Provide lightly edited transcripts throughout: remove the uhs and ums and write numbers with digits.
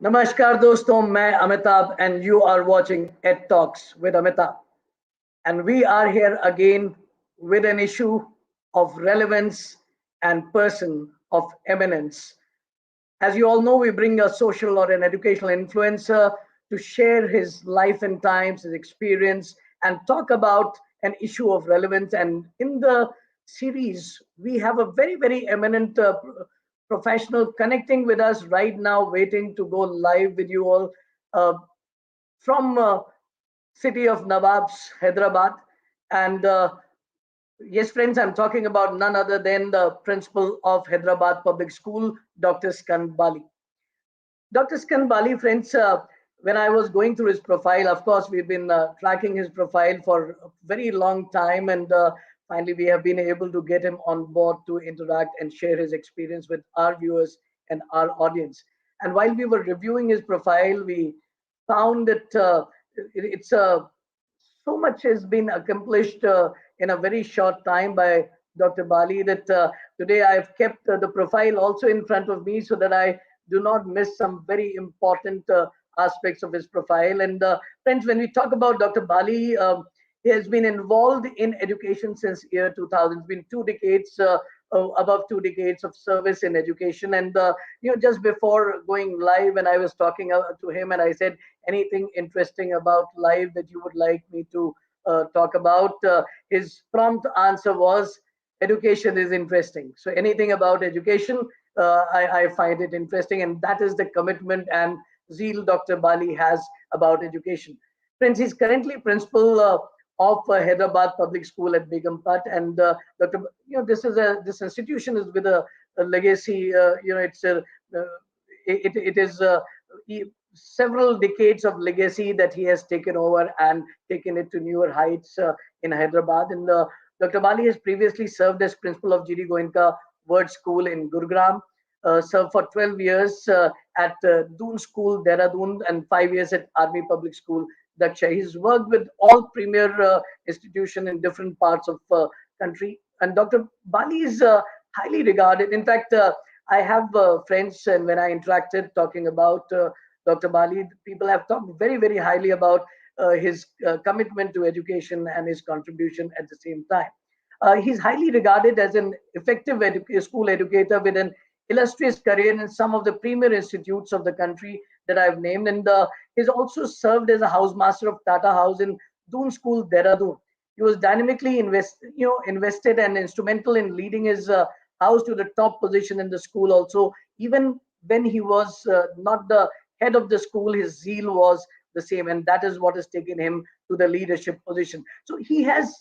नमस्कार दोस्तों, मैं Amitabh and you are watching Ed Talks with Amitabh. And we are here again with an issue of relevance and person of eminence. As you all know, we bring a social or an educational influencer to share his life and times, his experience, and talk about an issue of relevance. And in the series, we have a very eminent professional connecting with us right now, waiting to go live with you all uh, from city of Nawabs, Hyderabad. And yes, friends, I'm talking about none other than the principal of Hyderabad Public School, Dr. Skand Bali. Dr. Skand Bali, friends, when I was going through his profile, of course, we've been tracking his profile for a very long time. And finally, we have been able to get him on board to interact and share his experience with our viewers and our audience. And while we were reviewing his profile, we found that it's so much has been accomplished in a very short time by Dr. Bali that today I've kept the profile also in front of me so that I do not miss some very important aspects of his profile. And friends, when we talk about Dr. Bali, he has been involved in education since year 2000. It's been 2 decades, above 2 decades of service in education. And just before going live, and I was talking to him, and I said, anything interesting about live that you would like me to talk about? His prompt answer was, education is interesting. So anything about education, I find it interesting, and that is the commitment and zeal Dr. Bali has about education. Friends, he's currently principal of Hyderabad Public School at Begumpet, and Dr. This institution is with a legacy. It's a it is several decades of legacy that he has taken over and taken it to newer heights in Hyderabad. And Dr. Bali has previously served as principal of GD Goenka Word School in Gurugram, served for 12 years at Doon School, Dehradun, and 5 years at Army Public School, Daksha. He's worked with all premier institutions in different parts of country. And Dr. Bali is highly regarded. In fact, I have friends, and when I interacted talking about Dr. Bali, people have talked very highly about his commitment to education and his contribution at the same time. He's highly regarded as an effective school educator with an illustrious career in some of the premier institutes of the country that I've named. And he's also served as a housemaster of Tata House in Doon School, Dehradun. He was dynamically invested and instrumental in leading his house to the top position in the school. Also, even when he was not the head of the school, his zeal was the same, and that is what has taken him to the leadership position. So he has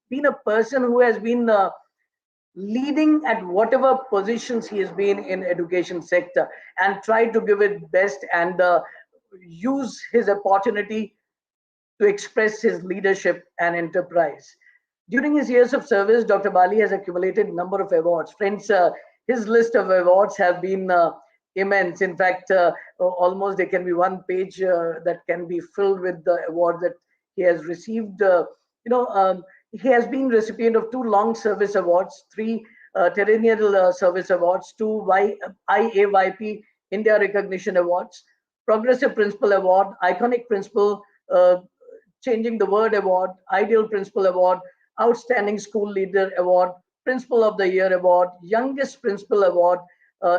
been a person who has been leading at whatever positions he has been in education sector and tried to give it best and use his opportunity to express his leadership and enterprise. During his years of service, Dr. Bali has accumulated number of awards. Friends, his list of awards have been immense. In fact, almost there can be one page that can be filled with the awards that he has received. He has been recipient of 2 long service awards, 3 Terrennial Service Awards, 2 IAYP India Recognition Awards, Progressive Principal Award, Iconic Principal, Changing the Word Award, Ideal Principal Award, Outstanding School Leader Award, Principal of the Year Award, Youngest Principal Award,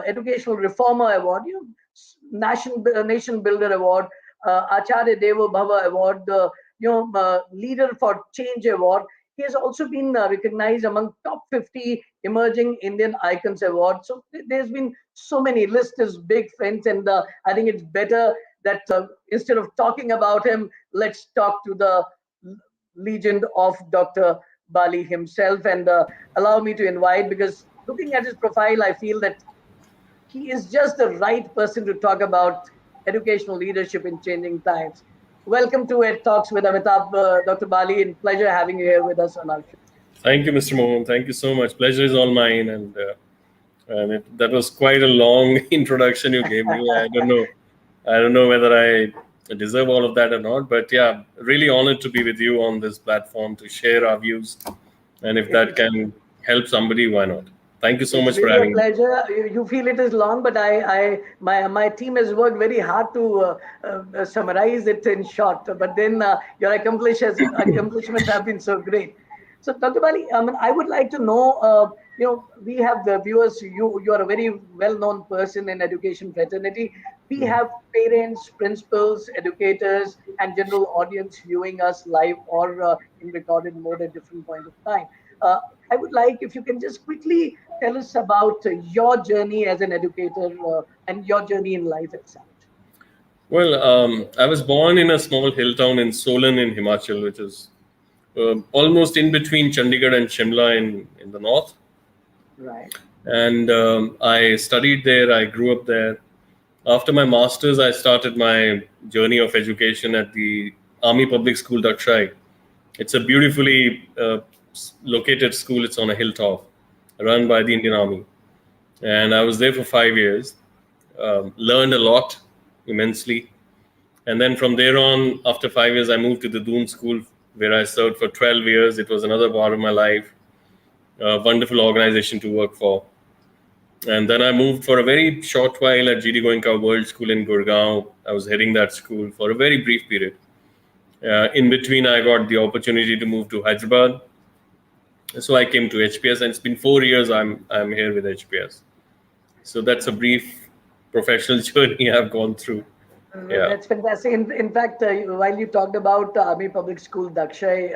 Educational Reformer Award, Nation Builder Award, Acharya Devo Bhava Award, Leader for Change Award. He has also been recognized among top 50 emerging Indian icons award. So there's been so many. List is big, friends, and I think it's better that instead of talking about him, let's talk to the legend of Dr. Bali himself, and allow me to invite, because looking at his profile, I feel that he is just the right person to talk about educational leadership in changing times. Welcome to Ed Talks with Amitabh, Dr. Bali, and pleasure having you here with us on our show. Thank you, Mr. Mohan. Thank you so much. Pleasure is all mine. And that was quite a long introduction you gave me. I don't know whether I deserve all of that or not. But yeah, really honored to be with you on this platform to share our views. And if that can help somebody, why not? Thank you so It's much for really a having me. pleasure. You feel it is long, but my team has worked very hard to summarize it in short. But then your accomplishments have been so great. So, Dr. Bali, I would like to know. We have the viewers. You are a very well-known person in education fraternity. We have parents, principals, educators, and general audience viewing us live or in recorded mode at different point of time. Uh, I would like if you can just quickly tell us about your journey as an educator and your journey in life itself. Well, I was born in a small hill town in Solan in Himachal, which is almost in between Chandigarh and Shimla in the north. Right. And I studied there. I grew up there. After my master's, I started my journey of education at the Army Public School, Dakshai. It's a beautifully located school. It's on a hilltop, run by the Indian Army. And I was there for 5 years. Learned a lot, immensely. And then from there on, after 5 years, I moved to the Doon School, where I served for 12 years. It was another part of my life. A wonderful organization to work for. And then I moved for a very short while at GD Goenka World School in Gurgaon. I was heading that school for a very brief period. In between, I got the opportunity to move to Hyderabad. So I came to HPS, and it's been 4 years I'm here with HPS. So that's a brief professional journey I've gone through. Yeah. That's fantastic. In fact, while you talked about Army Public School Dakshai,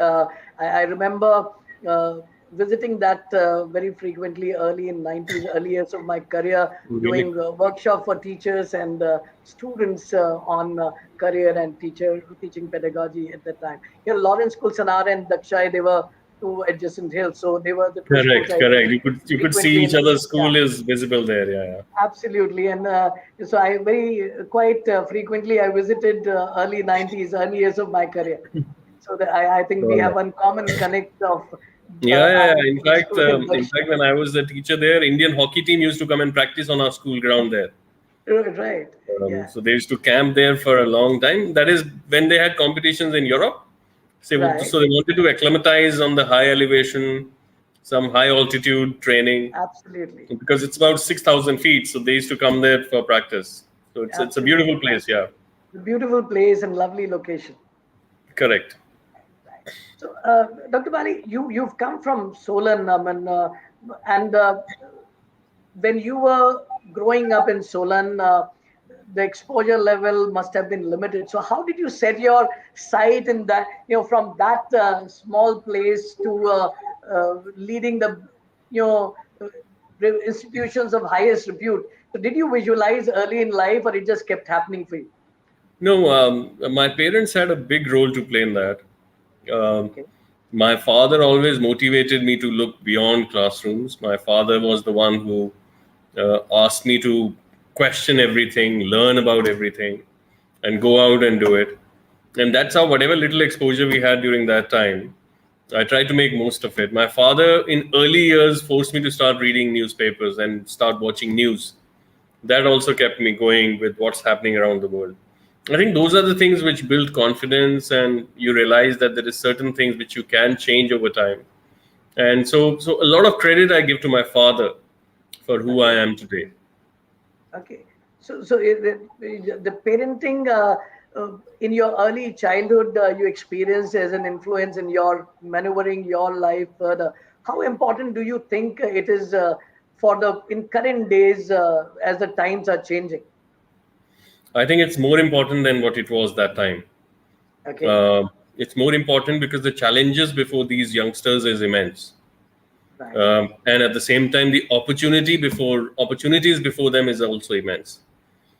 I remember visiting that very frequently early in 90s, early years of my career, Really? doing workshop for teachers and students on career and teaching pedagogy at that time. Here, Lawrence School, Sanar and Dakshai, they were two adjacent hills, so they were the two schools Correct, I correct. You could see frequently each other's yeah. school is visible there. Yeah, Absolutely, and so I very quite frequently I visited early 90s, early years of my career. So I think we yeah. have one common connect of Yeah, yeah, Army yeah. In Public fact, School in when I was a teacher there, Indian hockey team used to come and practice on our school ground there. Right, yeah, So they used to camp there for a long time. That is when they had competitions in Europe. right, So they wanted to acclimatize on the high elevation, some high altitude training, absolutely, because it's about 6,000 feet. So they used to come there for practice. So it's a beautiful absolutely. place. Yeah, Beautiful place and lovely location. correct. So, Dr. Bali, you've come from Solan, and when you were growing up in Solan, the exposure level must have been limited. So, how did you set your sight in that? From that small place to leading the, you know, uh, institutions of highest repute. So, did you visualize early in life, or it just kept happening for you? No, my parents had a big role to play in that. Um, Okay. my father always motivated me to look beyond classrooms. My father was the one who asked me to question everything, learn about everything, and go out and do it. And that's how, whatever little exposure we had during that time, I tried to make most of it. My father, in early years, forced me to start reading newspapers and start watching news. That also kept me going with what's happening around the world. I think those are the things which build confidence, and you realize that there is certain things which you can change over time. And so a lot of credit I give to my father for who I Okay. am today. Okay. So the parenting in your early childhood you experienced as an influence in your maneuvering your life further. How important do you think it is for the in current days as the times are changing? I think it's more important than what it was that time. Okay. Uh, it's more important because the challenges before these youngsters is immense. Right. And at the same time, the opportunities before them is also immense.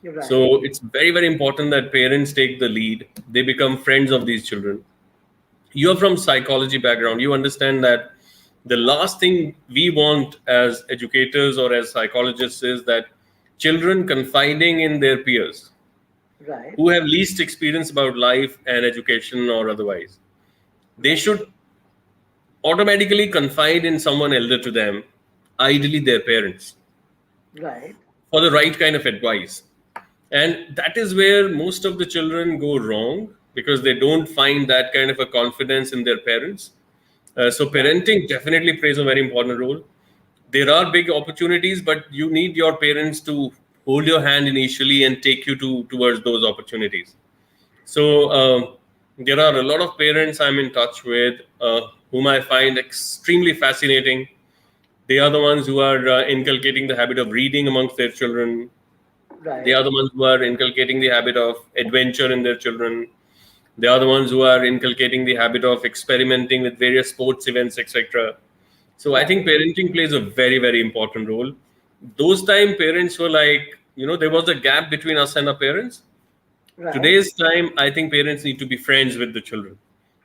You're right. So it's very, very important that parents take the lead. They become friends of these children. You're from psychology background. You understand that the last thing we want as educators or as psychologists is that children confiding in their peers Right. who have least experience about life and education or otherwise. They Right. should automatically confide in someone elder to them, ideally their parents, Right. for the right kind of advice. And that is where most of the children go wrong, because they don't find that kind of a confidence in their parents. So Right. parenting definitely plays a very important role. there are big opportunities, but you need your parents to hold your hand initially and take you towards those opportunities. So there are a lot of parents I'm in touch with whom I find extremely fascinating. They are the ones who are inculcating the habit of reading amongst their children. They Right. are the ones who are inculcating the habit of adventure in their children. They are the ones who are inculcating the habit of experimenting with various sports events, etc. So I think Right. parenting plays a very, very important role. Those time parents were like, there was a gap between us and our parents. Right. Today's time, I think parents need to be friends with the children.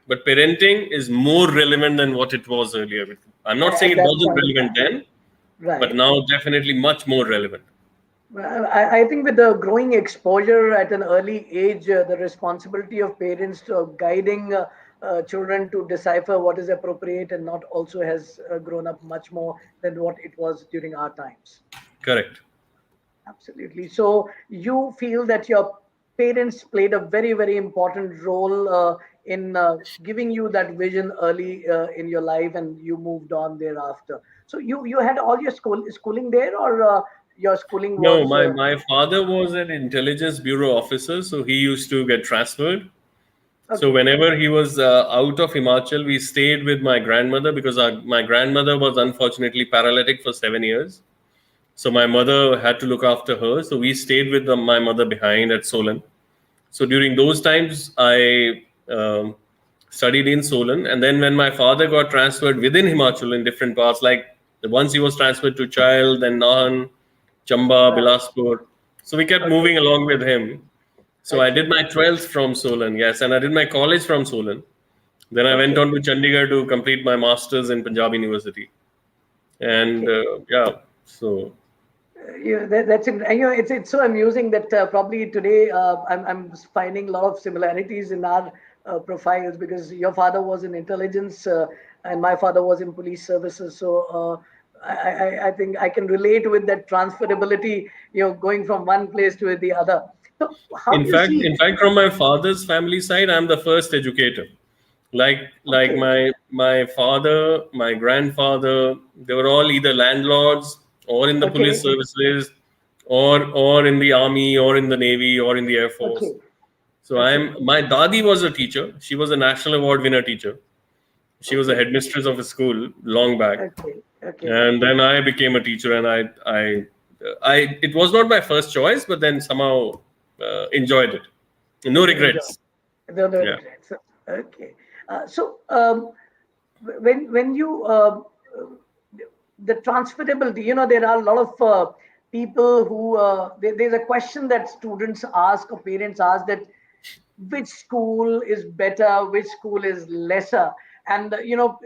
But parenting is more relevant than what it was earlier. I'm not saying At it that wasn't point of relevant time. then, but Right. now definitely much more relevant. Well, I think with the growing exposure at an early age, the responsibility of parents to guiding children to decipher what is appropriate and not also has grown up much more than what it was during our times. Correct. Absolutely. So you feel that your parents played a very, very important role in giving you that vision early in your life, and you moved on thereafter. So you had all your schooling there, or your schooling No, was my father was an intelligence bureau officer, so he used to get transferred. So okay? whenever he was out of Himachal, we stayed with my grandmother because my grandmother was unfortunately paralytic for 7 years. So my mother had to look after her. So we stayed with my mother behind at Solan. So during those times, I studied in Solan. And then when my father got transferred within Himachal in different parts, like once he was transferred to Child, then Nahan, Chamba, Right. Bilaspur. So we kept Okay. moving along with him. So I did Okay. my 12th from Solan, yes, and I did my college from Solan. Then I went Okay. on to Chandigarh to complete my master's in Punjab University. And Okay. yeah, so Yeah, that's it. And, it's so amusing that probably today I'm finding a lot of similarities in our profiles, because your father was in intelligence and my father was in police services. So I think I can relate with that transferability, going from one place to the other. So how in do you fact, see? in fact, from my father's family side, I'm the first educator. Like Okay, my father, my grandfather, they were all either landlords or in the police okay, services, or in the army, or in the navy, or in the air force. okay, So okay, my dadi was a teacher. She was a national award winner teacher. She was a okay, headmistress of a school long back, okay, okay. and then I became a teacher. And I it was not my first choice, but then somehow enjoyed it. No You enjoy. regrets. No, no Yeah. regrets. Okay. So when you the transferability, there are a lot of people who there's a question that students ask or parents ask, that which school is better, which school is lesser. And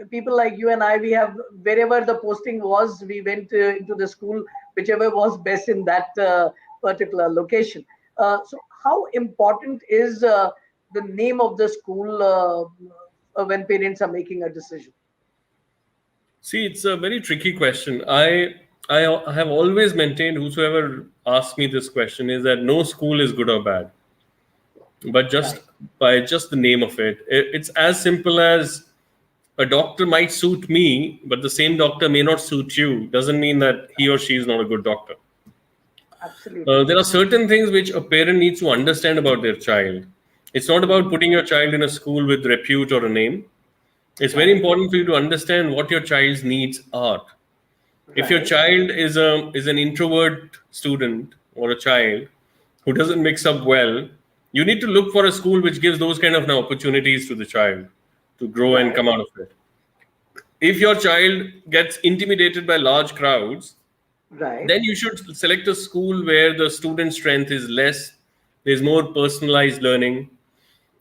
people like you and I, we have, wherever the posting was, we went into the school whichever was best in that particular location. So how important is the name of the school when parents are making a decision? See, it's a very tricky question. I have always maintained, whosoever asks me this question, is that no school is good or bad, but just Right, by just the name of it. It's as simple as a doctor might suit me, but the same doctor may not suit you. Doesn't mean that he or she is not a good doctor. absolutely. There are certain things which a parent needs to understand about their child. It's not about Hmm. putting your child in a school with repute or a name. It's very Right, important for you to understand what your child's needs are. If your right, child is an introvert student or a child who doesn't mix up well, you need to look for a school which gives those kind of opportunities to the child to grow and right, come out of it. If your child gets intimidated by large crowds, right, then you should select a school where the student strength is less, there's more personalized learning.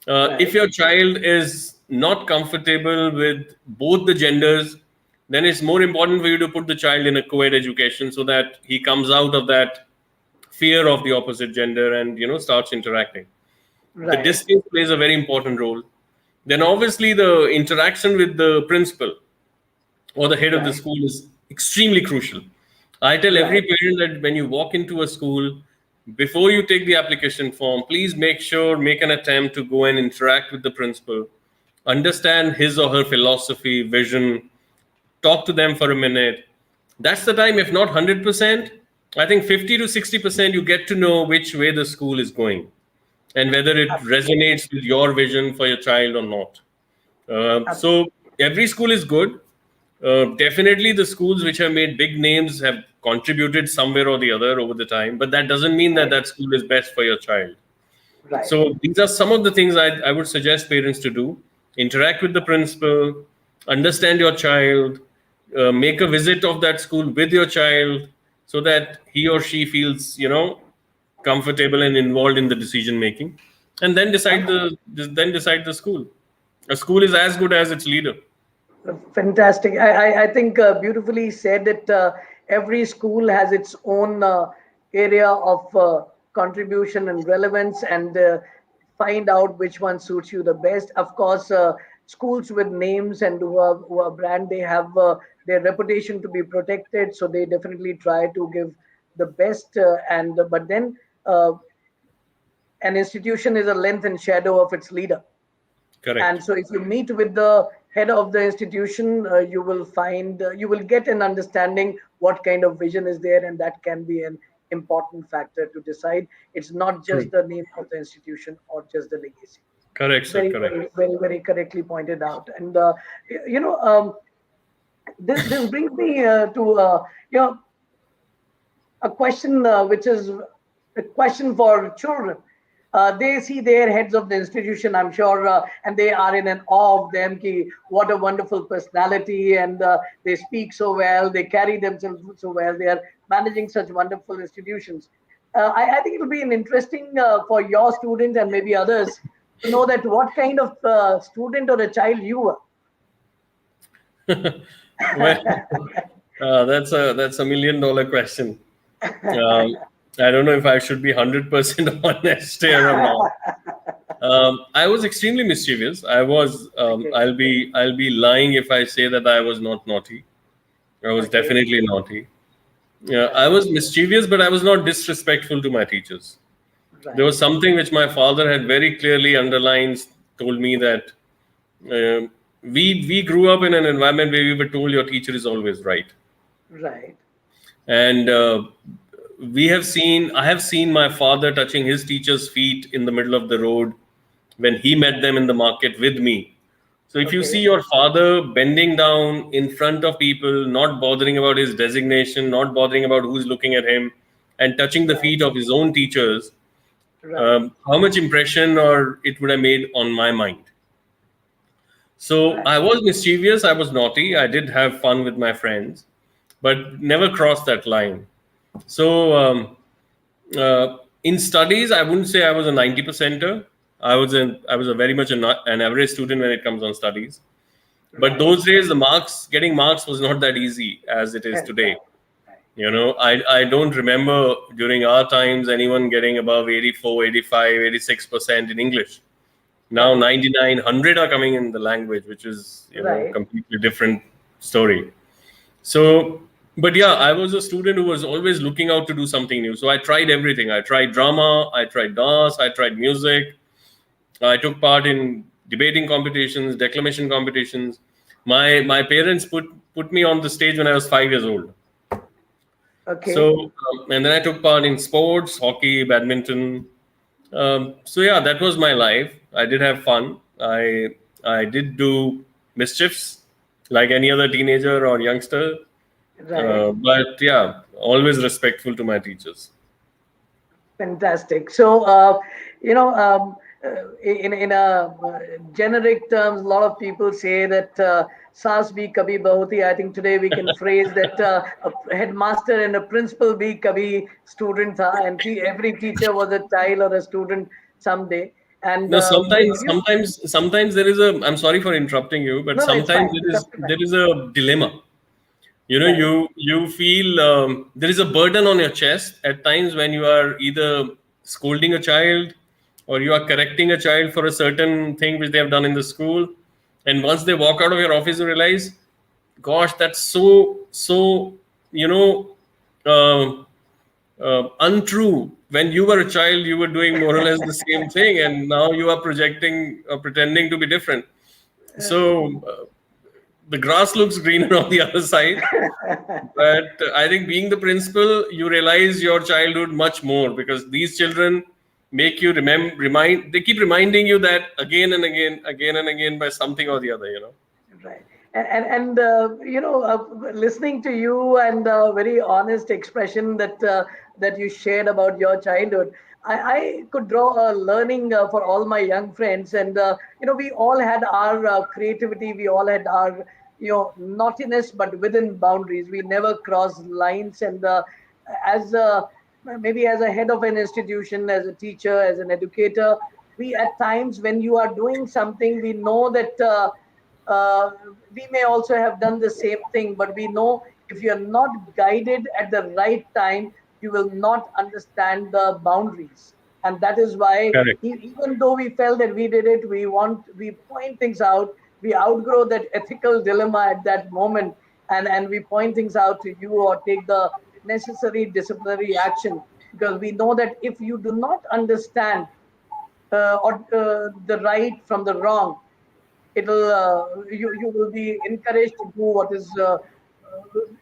If right, your child is not comfortable with both the genders, then it's more important for you to put the child in a co-ed education so that he comes out of that fear of the opposite gender and starts interacting. The right, distance plays a very important role. Then obviously the interaction with the principal or the head of the right, school is extremely crucial. I tell every right, parent that when you walk into a school, before you take the application form, please make an attempt to go and interact with the principal, understand his or her philosophy, vision, talk to them for a minute, That's the time, if not 100%, I think 50 to 60%, you get to know which way the school is going and whether it Absolutely. resonates with your vision for your child or not. So every school is good. Definitely, the schools which have made big names have contributed somewhere or the other over the time, but that doesn't mean that Right. that school is best for your child. Right. So these are some of the things I would suggest parents to do. Interact with the principal, understand your child, make a visit of that school with your child so that he or she feels, comfortable and involved in the decision making, and then decide the school. A school is as good as its leader. Fantastic. I think beautifully said that every school has its own area of contribution and relevance, and find out which one suits you the best. Of course, schools with names and who are brand, they have their reputation to be protected, so they definitely try to give the best. And but then an institution is a length and shadow of its leader. Correct. And so if you meet with the head of the institution, you will find, you will get an understanding what kind of vision is there, and that can be an important factor to decide. It's not just True. the name of the institution or just the legacy. Correct, sir. Very, Correct. very, very, very correctly pointed out. And you know, this brings me to a question, which is a question for children. They see their heads of the institution, I'm sure, and they are in an awe of them. Ki, what a wonderful personality, and they speak so well, they carry themselves so well, they are managing such wonderful institutions. I think it will be an interesting for your students and maybe others to know that what kind of student or a child you were. Well, that's a $1 million question. Um, I don't know if I should be 100% honest here or not. I was extremely mischievous. I was. Okay. I'll be lying if I say that I was not naughty. I was Okay. definitely naughty. Yeah, I Right. was mischievous, but I was not disrespectful to my teachers. There Right. was something which my father had very clearly underlined, told me that we grew up in an environment where we were told your teacher is always right, Right. and I have seen my father touching his teacher's feet in the middle of the road when he met them in the market with me. So if you see Okay. your father bending down in front of people, not bothering about his designation, not bothering about who's looking at him, and touching the Right. feet of his own teachers, Right. how much impression or it would have made on my mind. So Right. I was mischievous, I was naughty, I did have fun with my friends, but never crossed that line. So in studies, I wouldn't say I was a 90 percenter. I was a very much an average student when it comes on studies. But Right. those days, getting marks was not that easy as it is Right. today. Right. I don't remember during our times anyone getting above 84, 85, 86% in English. Now Right. 99, 100 are coming in the language, which is, Right. completely different story. So, but yeah, I was a student who was always looking out to do something new. So I tried everything. I tried drama, I tried dance, I tried music. I took part in debating competitions, declamation competitions. My parents put me on the stage when I was 5 years old. Okay. So and then I took part in sports, hockey, badminton. So yeah, that was my life. I did have fun. I did do mischiefs like any other teenager or youngster. Right. But yeah, always respectful to my teachers. Fantastic. So, you know, in a generic terms, a lot of people say that "saas bhi kabhi bahuti." I think today we can phrase that a headmaster and a principal bhi kabhi student tha, and every teacher was a child or a student someday. And No, would sometimes, you? sometimes, sometimes there is a. I'm sorry for interrupting you, but No, no, it's sometimes fine. there It's is absolutely there fine. is a dilemma. Right. You feel there is a burden on your chest at times when you are either scolding a child or you are correcting a child for a certain thing which they have done in the school, and once they walk out of your office, you realize, gosh, that's so you know. Uh, untrue. When you were a child, you were doing more or less the same thing, and now you are projecting or pretending to be different. So the grass looks greener on the other side. But I think being the principal, you realize your childhood much more, because these children make you they keep reminding you that again and again, again and again, by something or the other, you know. Right. Listening to you and the very honest expression that you shared about your childhood, I could draw a learning for all my young friends. And we all had our creativity, we all had our naughtiness, but within boundaries. We never crossed lines. And as maybe as a head of an institution, as a teacher, as an educator, we at times, when you are doing something, we know that. We may also have done the same thing, but we know if you're not guided at the right time, you will not understand the boundaries. And that is why, Correct. even though we felt that we did it, we point things out, we outgrow that ethical dilemma at that moment, and we point things out to you or take the necessary disciplinary action, because we know that if you do not understand the right from the wrong, it'll you will be encouraged to do what is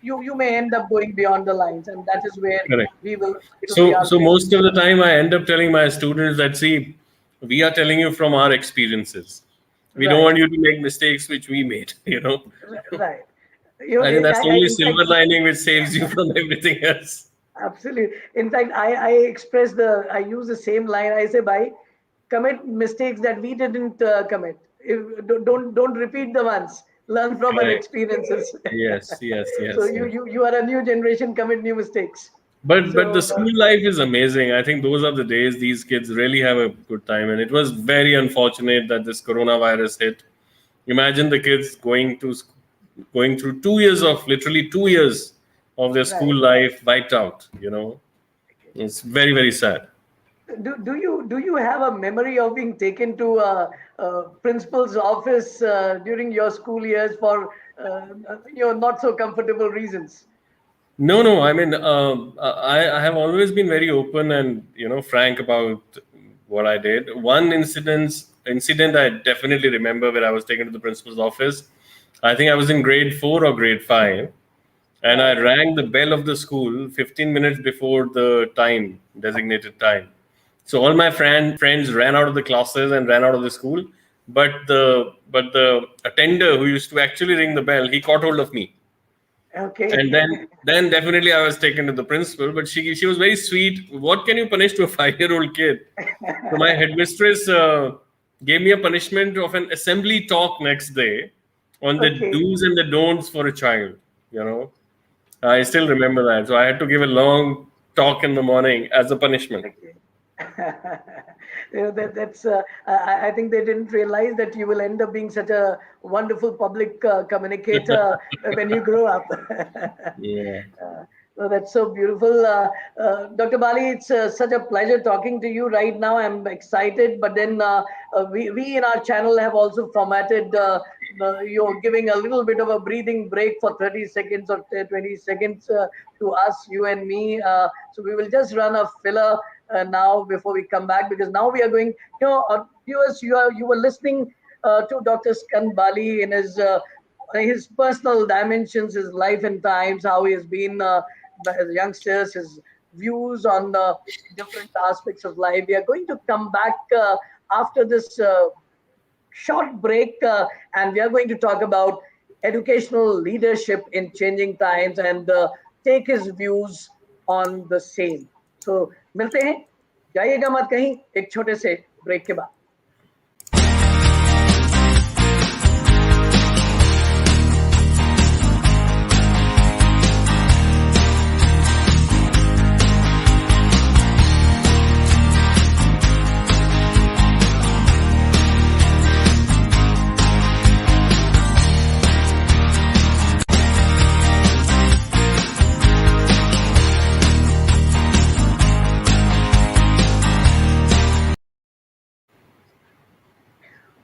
you may end up going beyond the lines, and that is where Correct. we will it'll be So, our so great. most of the time, I end up telling my students that, see, we are telling you from our experiences. We don't Right, want you to make mistakes which we made. You know, right. I think that's the I only in fact, silver lining which saves you from everything else. absolutely. In fact, I use the same line. I say, by commit mistakes that we didn't commit. Don't repeat the ones. Learn from our Correct. experiences. Yes, yes, So yes, yes. you are a new generation. Commit new mistakes. But the So school life is amazing. I think those are the days these kids really have a good time. And it was very unfortunate that this coronavirus hit. Imagine the kids going through 2 years of literally 2 years of their school right. life wiped out. You know, it's very, very sad. Do you have a memory of being taken to a principal's office during your school years for not so comfortable reasons? No, no. I mean, I have always been very open and frank about what I did. One incident I definitely remember, where I was taken to the principal's office. I think I was in grade 4 or grade 5, and I Right. rang the bell of the school 15 minutes before the designated time. So all my friends ran out of the classes and ran out of the school, but the attender who used to actually ring the bell, he caught hold of me, and Okay. then definitely I was taken to the principal. But she was very sweet. What can you punish to a 5-year-old kid? So my headmistress gave me a punishment of an assembly talk next day on the Okay. do's and the don'ts for a child. You know, I still remember that. So I had to give a long talk in the morning as a punishment. Okay. That's. I think they didn't realize that you will end up being such a wonderful public communicator when you grow up. Yeah. No, that's so beautiful. Dr. Bali, it's such a pleasure talking to you right now. I'm excited, but then we in our channel have also formatted you're giving a little bit of a breathing break for 30 seconds or 20 seconds to us, you and me. So we will just run a filler now before we come back, because now we are going, viewers, you were listening to Dr. Skand Bali in his personal dimensions, his life and times, how he has been as youngsters, his views on the different aspects of life. We are going to come back after this short break, and we are going to talk about educational leadership in changing times and take his views on the same. So मिलते हैं, जाइएगा मत कहीं, एक छोटे से break के बाद.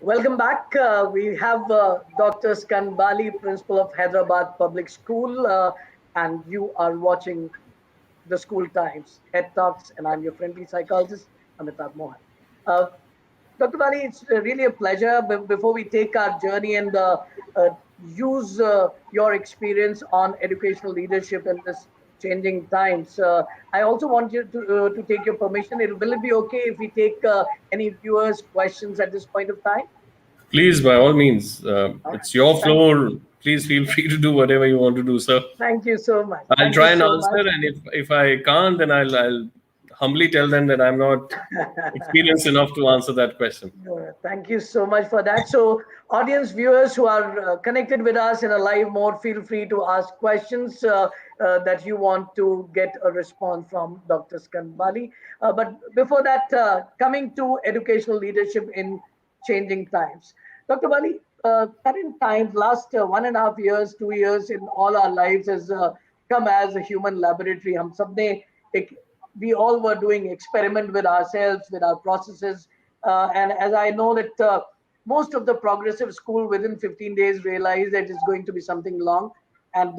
Welcome back. We have Dr. Skand Bali, Principal of Hyderabad Public School, and you are watching the School Times, Head Talks, and I'm your friendly psychologist, Amitabh Mohan. Dr. Bali, it's really a pleasure. Before we take our journey and use your experience on educational leadership in this changing times. I also want you to take your permission. Will it be okay if we take any viewers' questions at this point of time? Please, by all means, All right. it's your Thank, floor. Please feel free to do whatever you want to do, sir. thank you so much. I'll Thank you try and so much. answer, and if I can't, then I'll humbly tell them that I'm not experienced enough to answer that question. Thank you so much for that. So, audience viewers who are connected with us in a live mode, feel free to ask questions that you want to get a response from Dr. Skand Bali. But before that, coming to educational leadership in changing times. Dr. Bali, current times, last 1.5 years, 2 years in all our lives has come as a human laboratory. हम सबने एक we all were doing experiment with ourselves, with our processes. And as I know that most of the progressive school within 15 days realized that it's going to be something long, and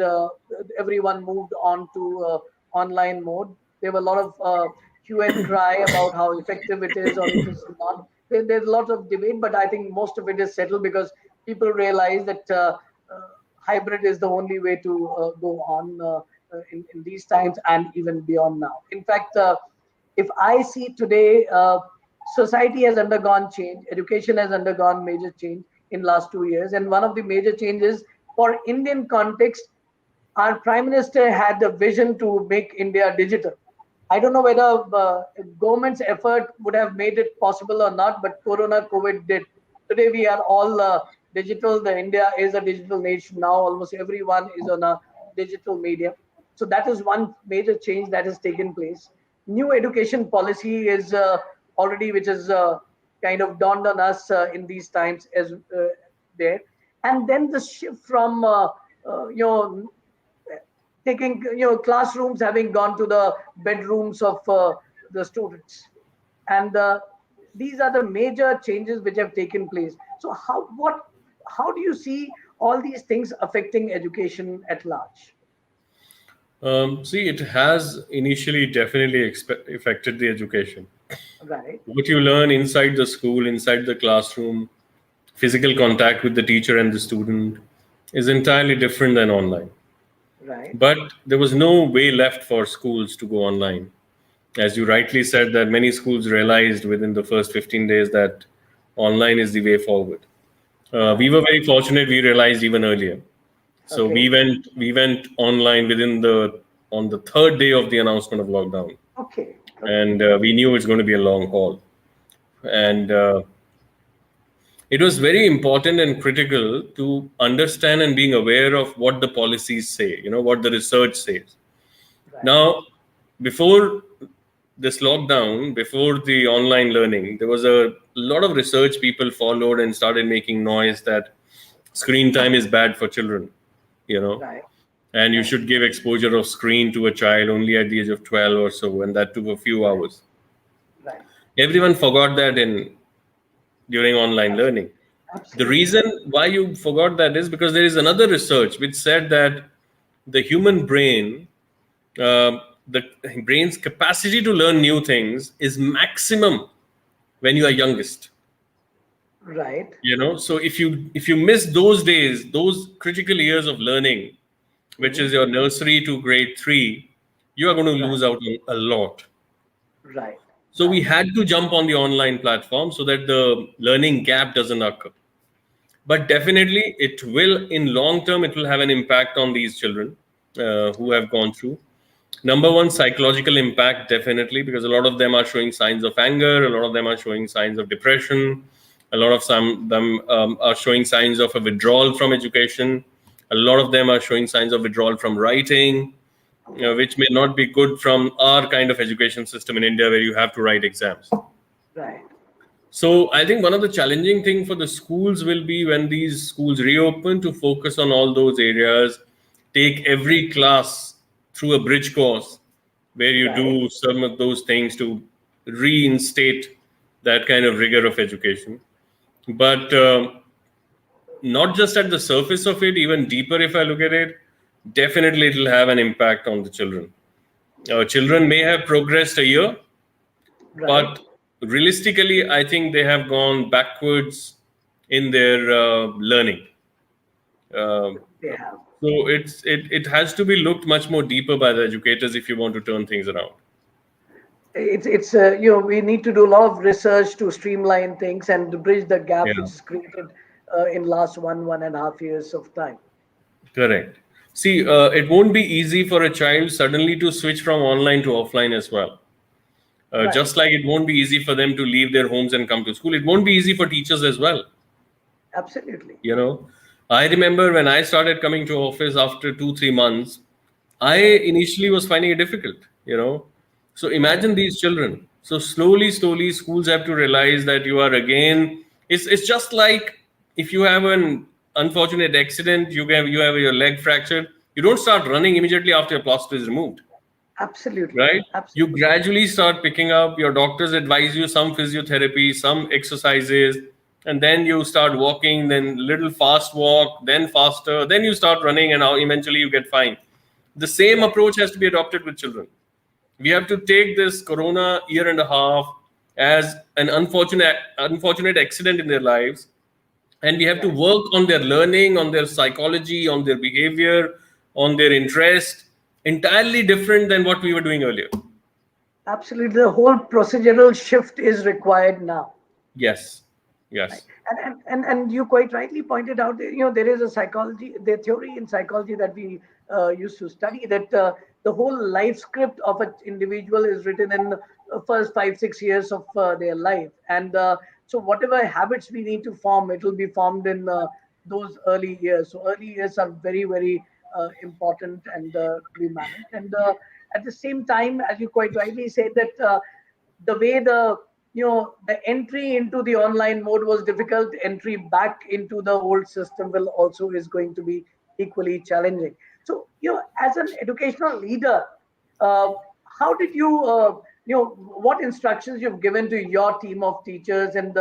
everyone moved on to online mode. There were a lot of hue and cry about how effective it is or it is not. There's a lot of debate, but I think most of it is settled because people realize that hybrid is the only way to go on in these times and even beyond now. In fact, if I see today, society has undergone change, education has undergone major change in last 2 years, and one of the major changes for Indian context, our Prime Minister had the vision to make India digital. I don't know whether government's effort would have made it possible or not, but Corona, COVID did. Today we are all digital. The India is a digital nation now. Almost everyone is on a digital medium. So that is one major change that has taken place. New education policy is already, which is kind of dawned on us in these times as there. And then the shift from you know taking classrooms having gone to the bedrooms of the students, and these are the major changes which have taken place. So how do you see all these things affecting education at large? See, it has initially definitely affected the education. Right, What you learn inside the school, inside the classroom, physical contact with the teacher and the student is entirely different than online. right, But there was no way left for schools to go online. As you rightly said, that many schools realized within the first 15 days that online is the way forward. We right. were very fortunate; we realized even earlier. So Okay, we went online within the on the third day of the announcement of lockdown, okay, okay. and we knew it's going to be a long haul. And it was very important and critical to understand and being aware of what the policies say. What the research says. Right, Now, before this lockdown, before the online learning, there was a lot of research people followed and started making noise that screen time is bad for children, you know, right, and you right, should give exposure of screen to a child only at the age of 12 or so, and that took a few right, hours. right. Everyone forgot that during online Abs- learning. The Absolutely. reason why you forgot that is because there is another research which said that the human brain, the brain's capacity to learn new things is maximum when you are youngest. Right, So if you miss those days, those critical years of learning, which mhm, is your nursery to grade 3, you are going to right, lose out on a lot. right, So we right, had to jump on the online platform so that the learning gap doesn't occur. But definitely it will, in long term, it will have an impact on these children who have gone through. Number one, psychological impact, definitely, because a lot of them are showing signs of anger, a lot of them are showing signs of depression, a lot of some them are showing signs of a withdrawal from education, a lot of them are showing signs of withdrawal from writing, okay, which may not be good from our kind of education system in India where you have to write exams. right, So I think one of the challenging thing for the schools will be when these schools reopen to focus on all those areas, take every class through a bridge course where you right, do some of those things to reinstate that kind of rigor of education. But not just at the surface of it, even deeper if I look at it, definitely it will have an impact on the children. Children may have progressed a year, right, but realistically, I think they have gone backwards in their learning. Um, They have. so it has to be looked much more deeper by the educators if you want to turn things around. It's we need to do a lot of research to streamline things and to bridge the gap which Yeah, is created in last 1.5 years of time. correct. See, it won't be easy for a child suddenly to switch from online to offline as well. Right. Just like it won't be easy for them to leave their homes and come to school, it won't be easy for teachers as well. Absolutely. You know, I remember when I started coming to office after 2 3 months, I Right. initially was finding it difficult. So Right. imagine these children. So slowly, schools have to realize that you are again. It's just like if you have an unfortunate accident, you have your leg fractured. You don't start running immediately after your plaster is removed, Absolutely. right? You Absolutely. gradually start picking up. Your doctors advise you some physiotherapy, some exercises, and then you start walking, then little fast walk, then faster, then you start running, and now eventually you get fine. The same Right. approach has to be adopted with children. We have to take this corona year and a half as an unfortunate accident in their lives, and we have to Right. work on their learning, on their psychology, on their behavior, on their interest, entirely different than what we were doing earlier. Absolutely. The whole procedural shift is required now. Yes, Right. yes, And you quite rightly pointed out, there is a psychology, the theory in psychology that we used to study that the whole life script of an individual is written in the first 5 6 years of their life. And so whatever habits we need to form, it will be formed in those early years. So early years are very, very important and to be managed. And at the same time, as you quite rightly said, that the way the entry into the online mode was difficult, entry back into the old system will also is going to be equally challenging. So as an educational leader, uh, how did what instructions you've given to your team of teachers, and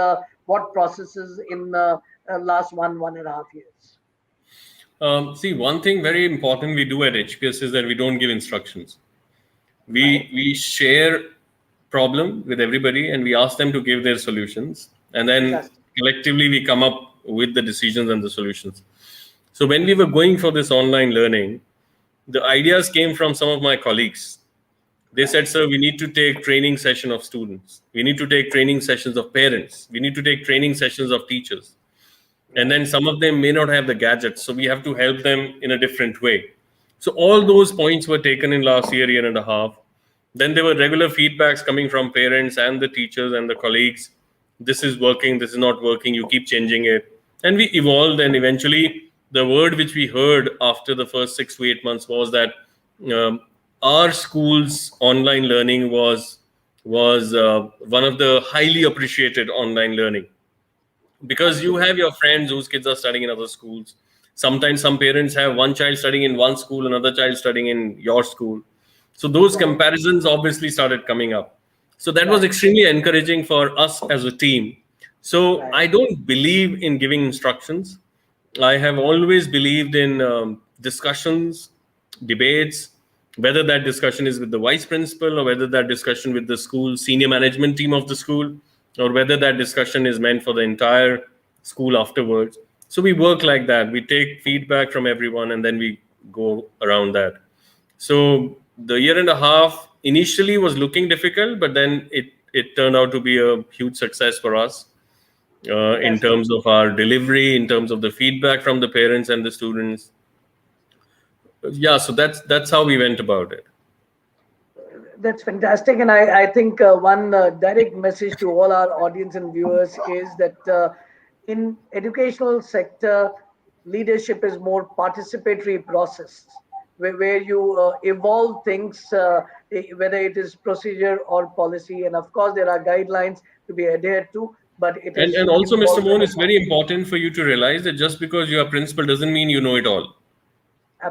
what processes in last 1.5 years? see, one thing very important we do at HPS is that we don't give instructions. we Right. we share problem with everybody, and we ask them to give their solutions, and then Fantastic. collectively we come up with the decisions and the solutions. So when we were going for this online learning, the ideas came from some of my colleagues. They Right. said, sir, we need to take training session of students, we need to take training sessions of parents, we need to take training sessions of teachers. And Right. then some of them may not have the gadgets, so we have to help them in a different way. So all Right. those points were taken in last year and a half. Then there were regular feedbacks coming from parents and the teachers and the colleagues. This is working, this is not working, you keep changing it. And we evolved, and eventually the word which we heard after the first 6 to 8 months was that um, our school's online learning was one of the highly appreciated online learning, because you Absolutely. have your friends whose kids are studying in other schools. Sometimes some parents have one child studying in one school, another child studying in your school. So those Right. comparisons obviously started coming up. So that was Right. extremely encouraging for us as a team. So Right. I don't believe in giving instructions. I have always believed in discussions, debates, whether that discussion is with the vice principal, or whether that discussion with the school senior management team of the school, or whether that discussion is meant for the entire school afterwards. So we work like that. We take feedback from everyone, and then we go around that. So the year and a half initially was looking difficult, but then it turned out to be a huge success for us, in Fantastic. terms of our delivery, in terms of the feedback from the parents and the students. Yeah, so that's how we went about it. That's fantastic. And I think one direct message to all our audience and viewers is that in educational sector, leadership is more participatory process where you evolve things, whether it is procedure or policy. And of course, there are guidelines to be adhered to, but it is And also, Mr. evolved Mohan, over it's very time. important for you to realize that just because you are principal doesn't mean you know it all.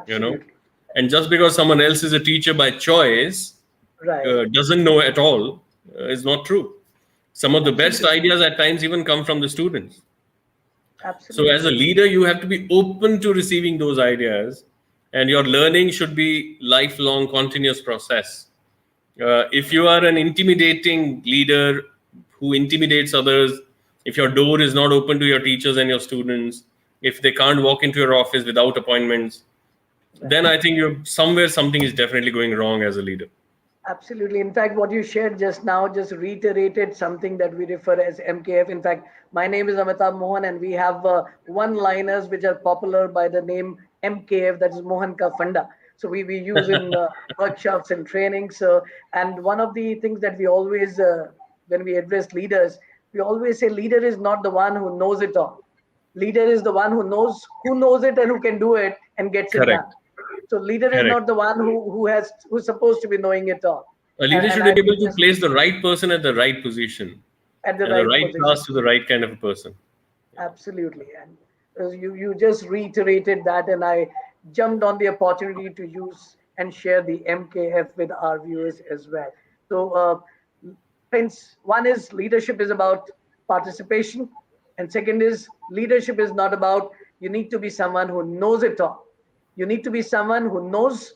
you know Absolutely. and just because someone else is a teacher by choice Right. doesn't know at all is not true. Some of the best Absolutely. ideas at times even come from the students. So as Absolutely. a leader, you have to be open to receiving those ideas, and your learning should be lifelong continuous process. If you are an intimidating leader who intimidates others, if your door is not open to your teachers and your students, if they can't walk into your office without appointments, then I think something is definitely going wrong as a leader. Absolutely. In fact, what you shared just now just reiterated something that we refer as MKF. In fact, my name is Amitabh Mohan, and we have one-liners which are popular by the name MKF, that is Mohan Ka Funda. So we use in workshops and trainings. And one of the things that we always, when we address leaders, we always say leader is not the one who knows it all. Leader is the one who knows it and who can do it and gets it done. Correct. So leader is Correct. not the one who's supposed to be knowing it all. A leader And should I be would able to just place the right person at the right position at the and the right right position. task to the right kind of a person. Absolutely. And you just reiterated that, and I jumped on the opportunity to use and share the MKF with our viewers as well. So, friends, one is leadership is about participation, and second is leadership is not about you need to be someone who knows it all. You need to be someone who knows,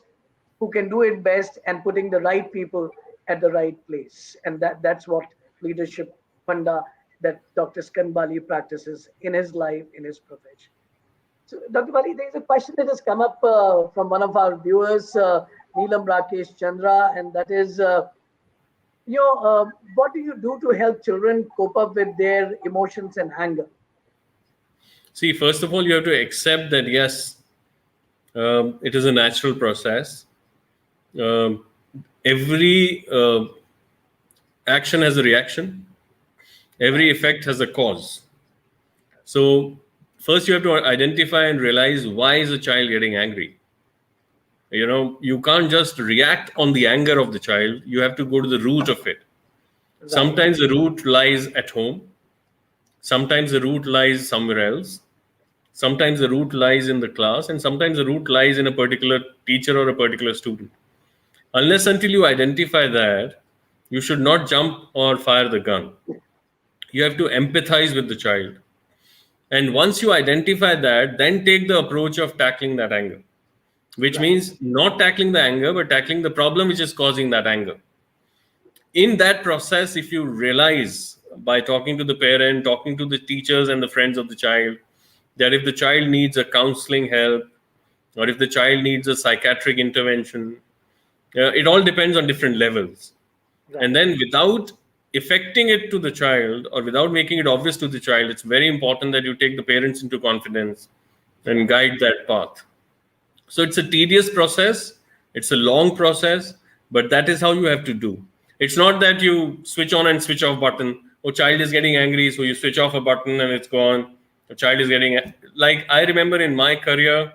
who can do it best, and putting the right people at the right place. And that's what leadership funda that Dr. Skand Bali practices in his life, in his profession. So, Dr. Bali, there's a question that has come up from one of our viewers, Neelam Rakesh Chandra, and that is, what do you do to help children cope up with their emotions and anger? See, first of all, you have to accept that, yes, it is a natural process. Um, every action has a reaction, every effect has a cause. So, first you have to identify and realize, why is a child getting angry? You can't just react on the anger of the child. You have to go to the root of it. Right. Sometimes the root lies at home. Sometimes the root lies somewhere else. Sometimes the root lies in the class, and sometimes the root lies in a particular teacher or a particular student. Unless until you identify that, you should not jump or fire the gun. You have to empathize with the child. And once you identify that, then take the approach of tackling that anger, which Right. means not tackling the anger, but tackling the problem which is causing that anger. In that process, if you realize by talking to the parent, talking to the teachers and the friends of the child, that if the child needs a counseling help or if the child needs a psychiatric intervention, it all depends on different levels. Right. And then without affecting it to the child or without making it obvious to the child, it's very important that you take the parents into confidence and guide that path. So it's a tedious process, it's a long process, but that is how you have to do. It's not that you switch on and switch off button. Oh, child is getting angry, so you switch off a button and it's gone. The child is getting, like, I remember in my career,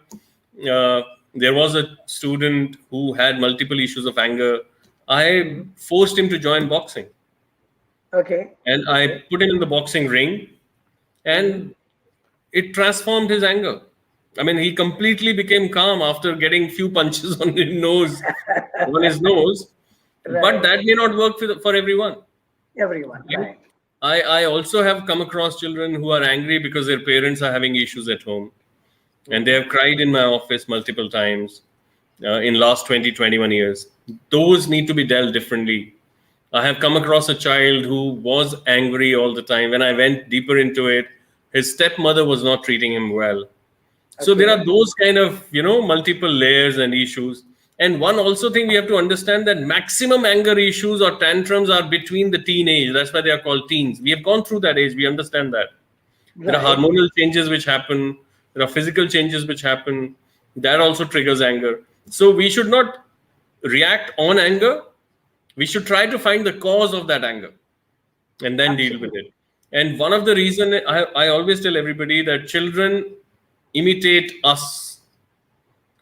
there was a student who had multiple issues of anger. I forced him to join boxing. Okay. And I put him in the boxing ring, and it transformed his anger. I mean, he completely became calm after getting few punches on his nose, But Right. that may not work for everyone. Everyone. Right. I also have come across children who are angry because their parents are having issues at home, and they have cried in my office multiple times in last 20, 21 years. Those need to be dealt differently. I have come across a child who was angry all the time. When I went deeper into it, his stepmother was not treating him well. So there are those kind of, multiple layers and issues. And one also thing we have to understand, that maximum anger issues or tantrums are between the teenage. That's why they are called teens. We have gone through that age. We understand that. There are Right. hormonal changes which happen. There are physical changes which happen. That also triggers anger. So we should not react on anger. We should try to find the cause of that anger and then deal with it. And one of the reason I always tell everybody that children imitate us.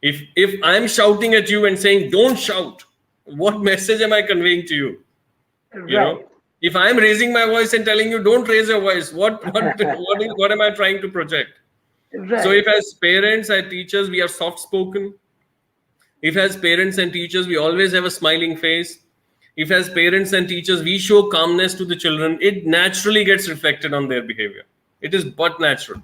If I'm shouting at you and saying, don't shout, what message am I conveying to you? Right. If I'm raising my voice and telling you, don't raise your voice, what am I trying to project? Right. So if as parents and teachers, we are soft-spoken, if as parents and teachers, we always have a smiling face, if as parents and teachers, we show calmness to the children, it naturally gets reflected on their behavior. It is but natural.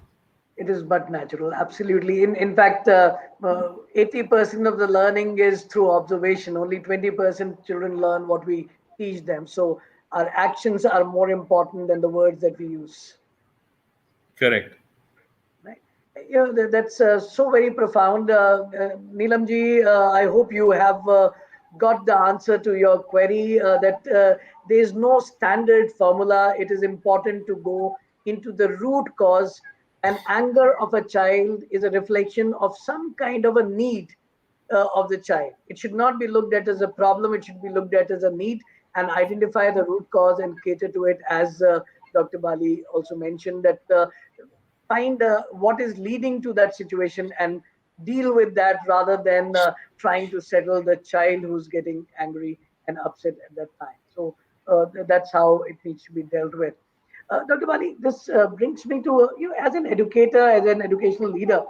It is but natural. Absolutely. In fact, 80% of the learning is through observation. Only 20% children learn what we teach them. So our actions are more important than the words that we use. Correct. Right. That's so very profound. Neelamji, I hope you have got the answer to your query that there is no standard formula. It is important to go into the root cause. An anger of a child is a reflection of some kind of a need of the child. It should not be looked at as a problem. It should be looked at as a need, and identify the root cause and cater to it, as Dr. Bali also mentioned, that find what is leading to that situation and deal with that, rather than trying to settle the child who's getting angry and upset at that time. So that's how it needs to be dealt with. Dr. Bali, this brings me to as an educator, as an educational leader,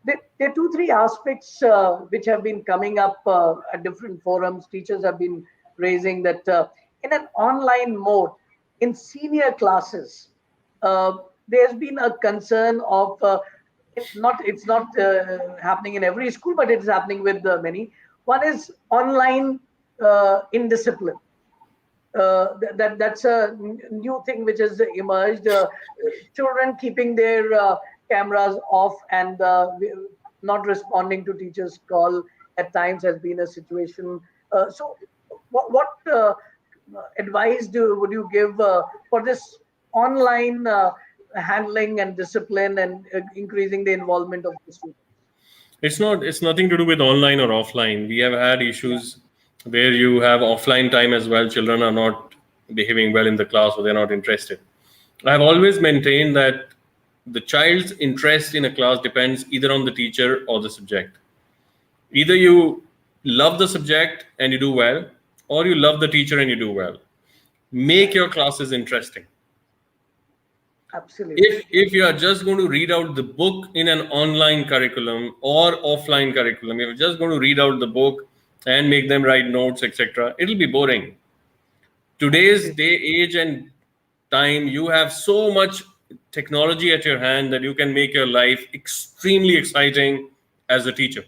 there are two, three aspects which have been coming up at different forums. Teachers have been raising that in an online mode, in senior classes, uh, there's been a concern of it's not happening in every school, but it's happening with many. One is online indiscipline. That's a new thing which has emerged. Children keeping their cameras off and not responding to teachers' call at times has been a situation. So, what advice would you give for this online handling and discipline and increasing the involvement of the students? It's nothing to do with online or offline. We have had Yeah, issues where you have offline time as well. Children are not behaving well in the class, or they're not interested. I have always maintained that the child's interest in a class depends either on the teacher or the subject. Either you love the subject and you do well, or you love the teacher and you do well. Make right. your classes interesting. Absolutely. If you are just going to read out the book in an online curriculum or offline curriculum, if you're just going to read out the book and make them write notes, etc., it'll be boring. Today's Absolutely. day, age, and time, you have so much technology at your hand that you can make your life extremely exciting as a teacher.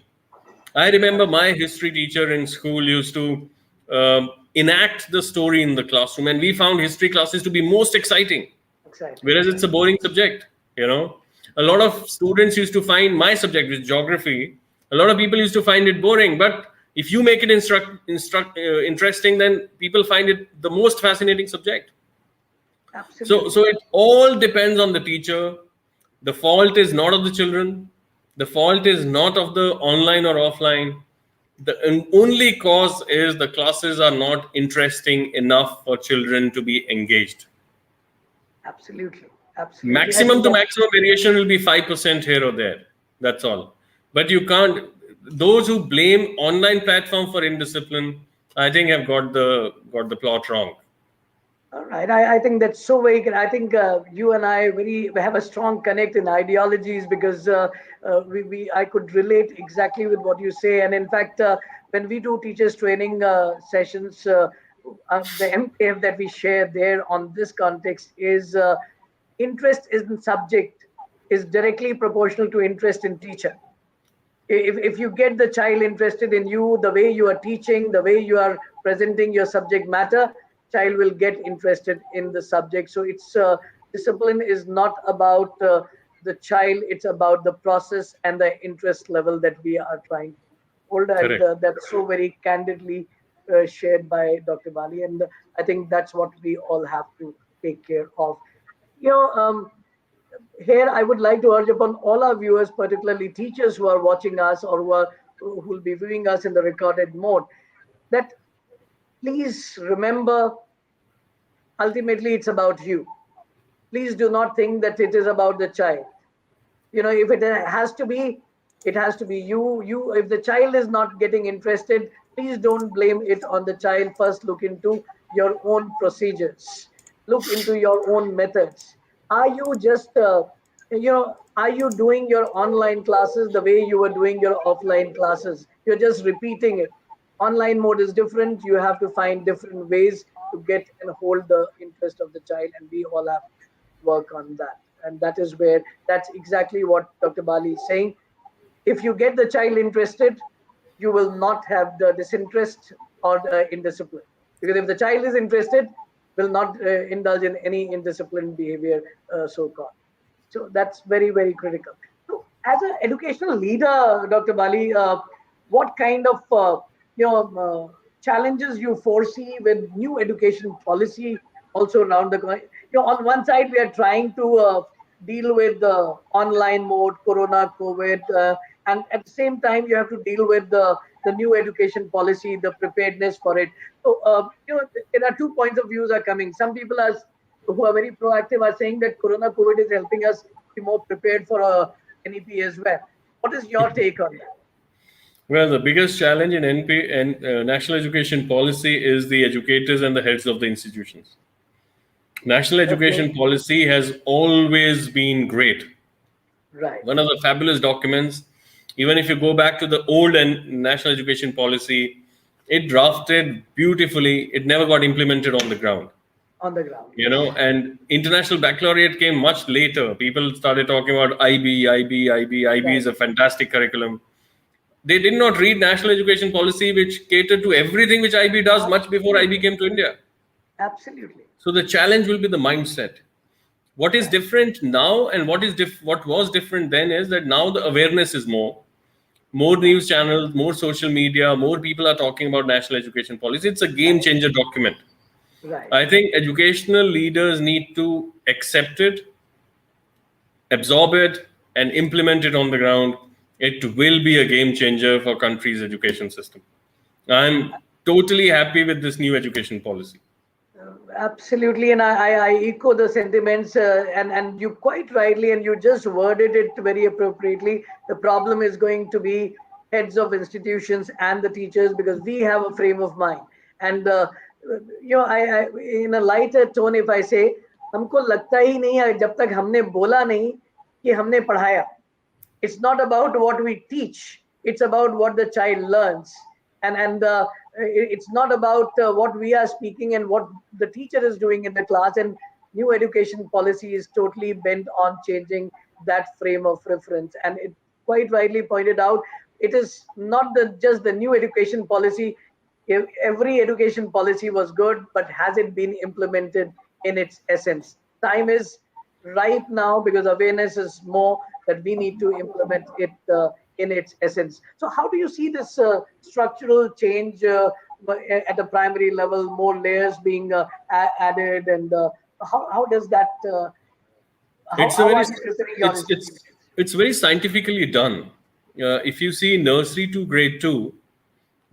I remember my history teacher in school used to enact the story in the classroom, and we found history classes to be most exciting, Exciting. whereas it's a boring subject. A lot of students used to find my subject, which is geography, a lot of people used to find it boring, but if you make it interesting, then people find it the most fascinating subject. So Absolutely. it all depends on the teacher. The fault is not of the children. The fault is not of the online or offline. The only cause is the classes are not interesting enough for children to be engaged. Absolutely. Absolutely. I Maximum think to that maximum variation will be 5% here or there. That's all. But you can't. Those who blame online platform for indiscipline, I think, have got the plot wrong. all right. I think that's so very good. I think you and I we have a strong connect in ideologies, because we I could relate exactly with what you say. And in fact, when we do teachers training sessions, the MPF that we share there on this context is interest in subject is directly proportional to interest in teacher. If you get the child interested in you, the way you are teaching, the way you are presenting your subject matter, child will get interested in the subject. So it's discipline is not about the child, it's about the process and the interest level that we are trying to hold. And Correct. that's so very candidly shared by Dr. Bali, and I think that's what we all have to take care of. you know um, Here I would like to urge upon all our viewers, particularly teachers who are watching us, or who will be viewing us in the recorded mode, that please remember, ultimately it's about you. Please do not think that it is about the child. If it has to be, it has to be you. If the child is not getting interested, please don't blame it on the child. First, look into your own procedures, look into your own methods. Are you just are you doing your online classes the way you were doing your offline classes? You're just repeating it. Online mode is different. You have to find different ways to get and hold the interest of the child, and we all have to work on that. And that is where, that's exactly what Dr. Bali is saying. If you get the child interested, you will not have the disinterest or the indiscipline. Because if the child is interested, will not indulge in any indisciplined behavior, so called. So that's very, very critical. So As an educational leader, Dr. Bali, what kind of challenges you foresee with new education policy also around the on one side we are trying to deal with the online mode, Corona, COVID, and at the same time you have to deal with the new education policy, the preparedness for it. So there are 2 points of views are coming. Some people are who are very proactive are saying that Corona, COVID is helping us be more prepared for NEP as well. What is your take on that? Well, the biggest challenge in NP and national education policy is the educators and the heads of the institutions. National Okay, education policy has always been great. right, One of the fabulous documents. Even if you go back to the old and national education policy, it drafted beautifully. It never got implemented on the ground. on the ground, yes, And international baccalaureate came much later. People started talking about IB is right, a fantastic curriculum. They did not read national education policy, which catered to everything which IB does much before IB absolutely, came to India. absolutely, So the challenge will be the mindset. What is right, different now and what was different then is that now the awareness is more right, news channels, more social media, more people are talking about national education policy. It's a game right, changer document. right, I think educational leaders need to accept it, absorb it, and implement it on the ground. It will be a game changer for country's education system. I'm totally happy with this new education policy. absolutely, and I echo the sentiments, and you quite rightly, and you just worded it very appropriately. The problem is going to be heads of institutions and the teachers because we have a frame of mind, and I in a lighter tone, if I say, हमको लगता ही नहीं है जब तक हमने बोला नहीं कि हमने पढ़ाया. It's not about what we teach, it's about what the child learns, and it's not about what we are speaking and what the teacher is doing in the class. And new education policy is totally bent on changing that frame of reference, and it quite rightly pointed out, it is not just the new education policy. Every education policy was good, but has it been implemented in its essence? Time is right now because awareness is more that we need to implement it in its essence. So, how do you see this structural change at the primary level? More layers being added, and how does that? It's a How very are you preparing your it's institution? it's very scientifically done. If you see nursery to grade two,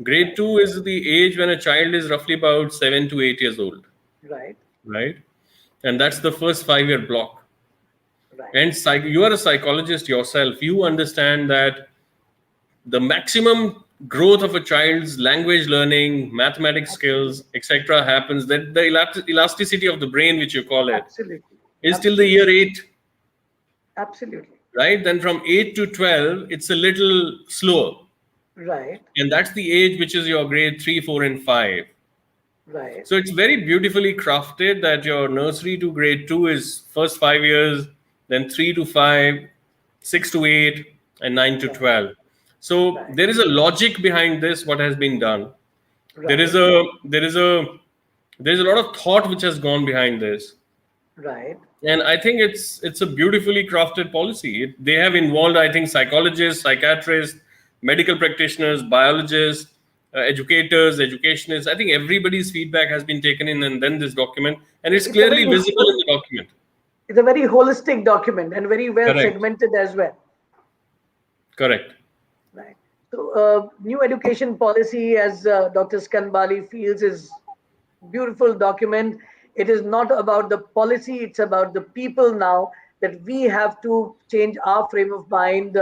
grade Right, two is the age when a child is roughly about 7 to 8 years old, right, right? And that's the first 5 year block. right. And you are a psychologist yourself. You understand that the maximum growth of a child's language learning, mathematics skills, Absolutely, etc., happens. That the elasticity of the brain, which you call it, absolutely, is till the absolutely, year 8, absolutely. right? Then from 8 to 12, it's a little slower. Right, And that's the age which is your grade 3, 4, and 5. right, So it's very beautifully crafted that your nursery to grade 2 is first 5 years, then 3 to 5, 6 to 8, and 9 to right, 12. So right, there is a logic behind this, what has been done. There is right, a there is a there's a lot of thought which has gone behind this. right. And I think it's a beautifully crafted policy. They have involved, I think, psychologists, psychiatrists, medical practitioners, biologists, educators, educationists. I think everybody's feedback has been taken in, and then this document, and it's It's a clearly very visible in the document. it's a very holistic document and very well Correct. segmented as well. Correct. Right. So, new education policy, as Dr. Skand Bali feels, is beautiful document. It is not about the policy; it's about the people now. That we have to change our frame of mind,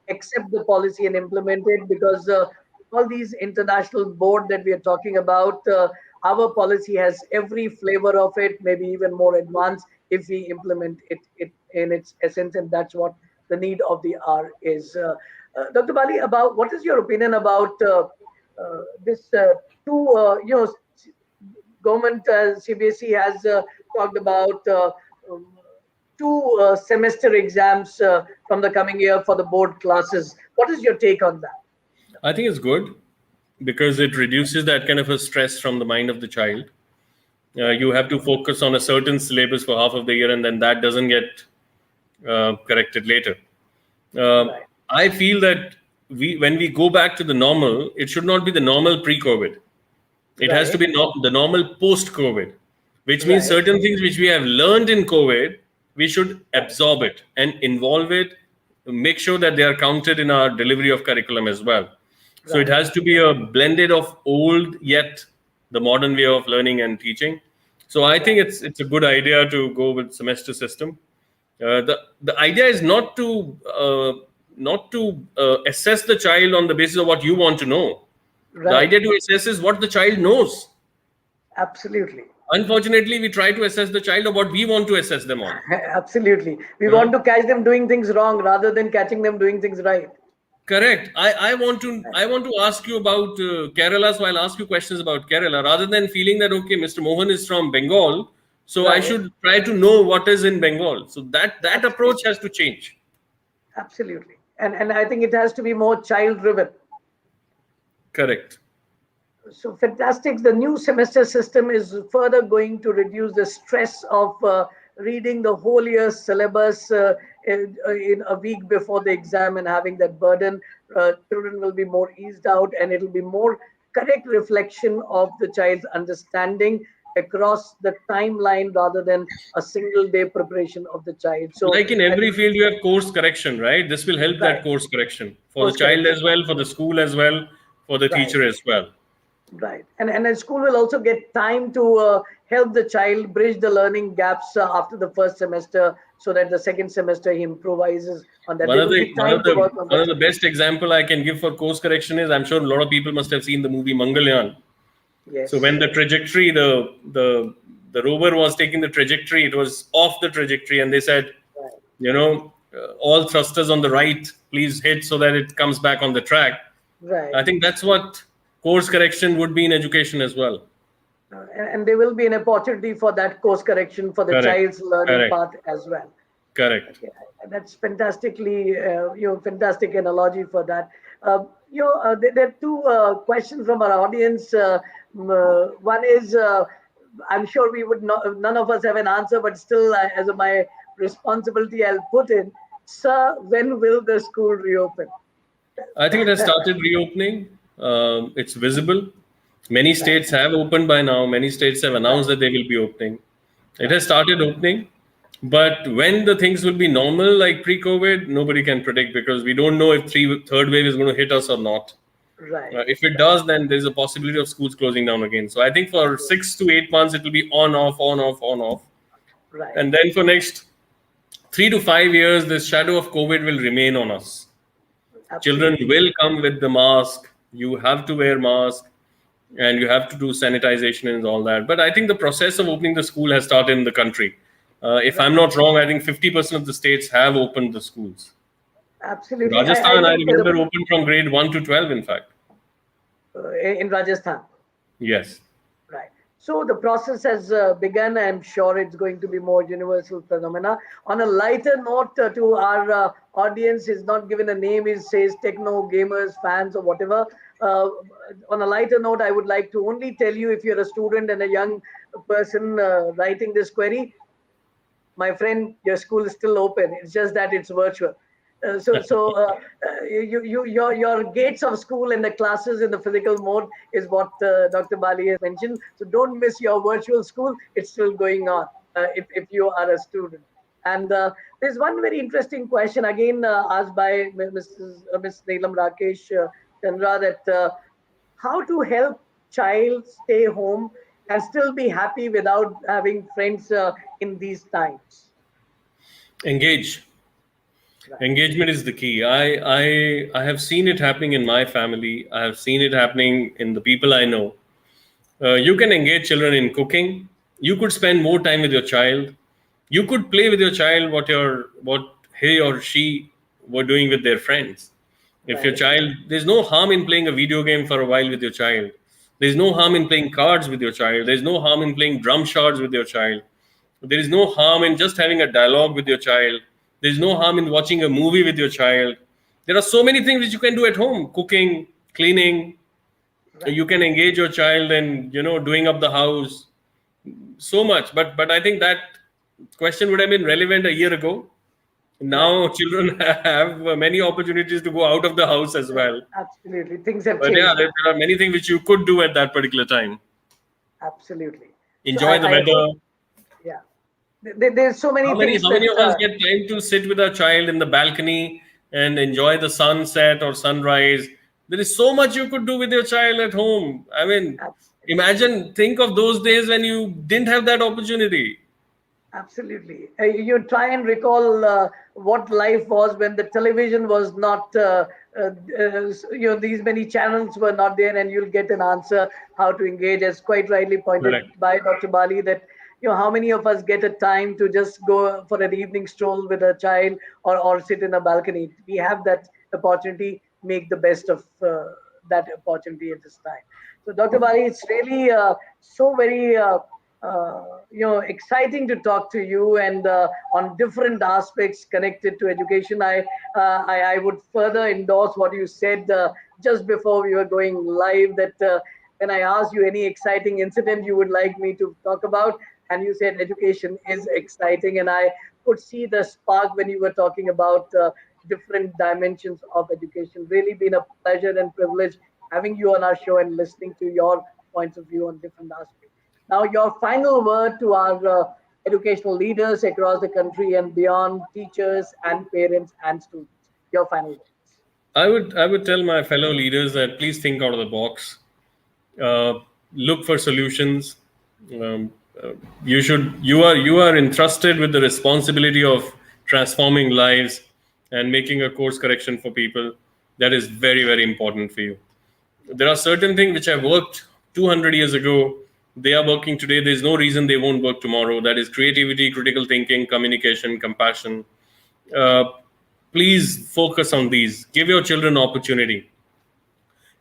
accept the policy and implement it. Because all these international board that we are talking about, our policy has every flavor of it, maybe even more advanced if we implement it in its essence, and that's what the need of the hour is. Dr. Bali, about what is your opinion about this two, government CBSE has talked about um, two semester exams from the coming year for the board classes. What is your take on that? I think it's good because it reduces that kind of a stress from the mind of the child. Right, You have to focus on a certain syllabus for half of the year, and then that doesn't get corrected later. Right. I feel that when we go back to the normal, it should not be the normal pre-COVID. It has to Right. be the normal post-COVID, which means Right. certain things which we have learned in COVID, we should Right. absorb it and involve it, make sure that they are counted in our delivery of curriculum as well. So it Right. has to be a blended of old yet the modern way of learning and teaching. So I think Right. it's a good idea to go with semester system. The idea is not to assess the child on the basis of what you want to know. The Right. idea to assess is what the child knows. Absolutely. Unfortunately, we try to assess the child of what we want to assess them on. Absolutely. We You want know? to catch them doing things wrong rather than catching them doing things right. Correct. I want to ask you about Kerala, so I'll ask you questions about Kerala rather than feeling that okay, Mr. Mohan is from Bengal, so I Right. should try to know what is in Bengal. So that approach Absolutely. has to change. Absolutely. And I think it has to be more child driven. Correct. So fantastic. The new semester system is further going to reduce the stress of reading the whole year's syllabus in a week before the exam and having that burden. Children will be more eased out, and it'll be more correct reflection of the child's understanding across the timeline rather than a single day preparation of the child. So Like in I every think field, you have course correction, right? This will help that right, course correction for the course child correction. as well, for the school as well, for the Right. teacher as well. Right. And a school will also get time to help the child bridge the learning gaps after the first semester so that the second semester he improvises on that. One There of will the be one of time to the work on one that of the subject. best example I can give for course correction is I'm sure a lot of people must have seen the movie Mangalyaan. So when Yes. the trajectory, the rover was taking the trajectory, it was off the trajectory, and they said, Right. all thrusters on the right, please hit so that it comes back on the track. Right. I think that's what course correction would be in education as well. And there will be an opportunity for that course correction for the Correct. child's learning Correct. path as well. Correct. Okay, that's fantastically, fantastic analogy for that. There are two questions from our audience. One is, I'm sure we would not, none of us have an answer, but still, as my responsibility, I'll put in, sir, when will the school reopen? I think it has started reopening. It's visible. Many Right, states have opened by now. Many states have announced right, that they will be opening. It right, has started opening. But when the things will be normal, like pre-COVID, nobody can predict because we don't know if third wave is going to hit us or not. right, If it does, then there's a possibility of schools closing down again. So I think for 6 to 8 months, it will be on, off, on, off, on, off. right. And then for next 3 to 5 years, this shadow of COVID will remain on us. Children Absolutely. will come with the mask. You have to wear mask and you have to do sanitization and all that. But I think the process of opening the school has started in the country. If I'm Right. not wrong, I think 50% of the states have opened the schools. Absolutely. I Rajasthan, I think remember, opened from grade 1 to 12, in fact. in Rajasthan. Yes. Right. So the process has begun. I'm sure it's going to be more universal phenomena. On a lighter note, to our audience, is not given a name. It says techno gamers, fans, or whatever. On a lighter note, I would like to only tell you, if you're a student and a young person writing this query, my friend, your school is still open. It's just that it's virtual. Your gates of school and the classes in the physical mode is what Dr. Bali has mentioned. So don't miss your virtual school. It's still going on if you are a student. And there's one very interesting question again asked by Ms. Neelam Rakesh Chandra, that how to help child stay home and still be happy without having friends in these times. Engage. Right. Engagement is the key. I have seen it happening in my family. I have seen it happening in the people I know. You can engage children in cooking. You could spend more time with your child. You could play with your child what he or she were doing with their friends. If your Right. child, there's no harm in playing a video game for a while with your child. There's no harm in playing cards with your child. There's no harm in playing drum shards with your child. There is no harm in just having a dialogue with your child. There is no harm in watching a movie with your child. There are so many things which you can do at home: cooking, cleaning. Right. You can engage your child in doing up the house. So much, but I think that question would have been relevant a year ago. Now children have many opportunities to go out of the house as well. Absolutely. Things have But yeah, changed. there are many things which you could do at that particular time. Absolutely. So Enjoy the I hope, weather. yeah, there's so many things How that, many of us get time to sit with our child in the balcony and enjoy the sunset or sunrise? There is so much you could do with your child at home. I mean, think of those days when you didn't have that opportunity. absolutely. You try and recall what life was when the television was not, these many channels were not there, and you'll get an answer how to engage, as quite rightly pointed Correct. by Dr. Bali, that how many of us get a time to just go for an evening stroll with a child, or sit in a balcony. We have that opportunity. Make the best of that opportunity at this time. So, Dr. Bali, it's really so very exciting to talk to you, and on different aspects connected to education. I would further endorse what you said just before we were going live, that when I asked you any exciting incident you would like me to talk about, and you said education is exciting, and I could see the spark when you were talking about different dimensions of education. Really been a pleasure and privilege having you on our show and listening to your points of view on different aspects. Now, your final word to our educational leaders across the country and beyond, teachers and parents and students. Your final words. I would tell my fellow leaders that please think out of the box. uh, Look for solutions. Um, you are entrusted with the responsibility of transforming lives and making a course correction for people. That is very, very important for you. There are certain things which have worked 200 years ago. They are working today. There's no reason they won't work tomorrow. That is creativity, critical thinking, communication, compassion. Uh, Please focus on these. Give your children opportunity.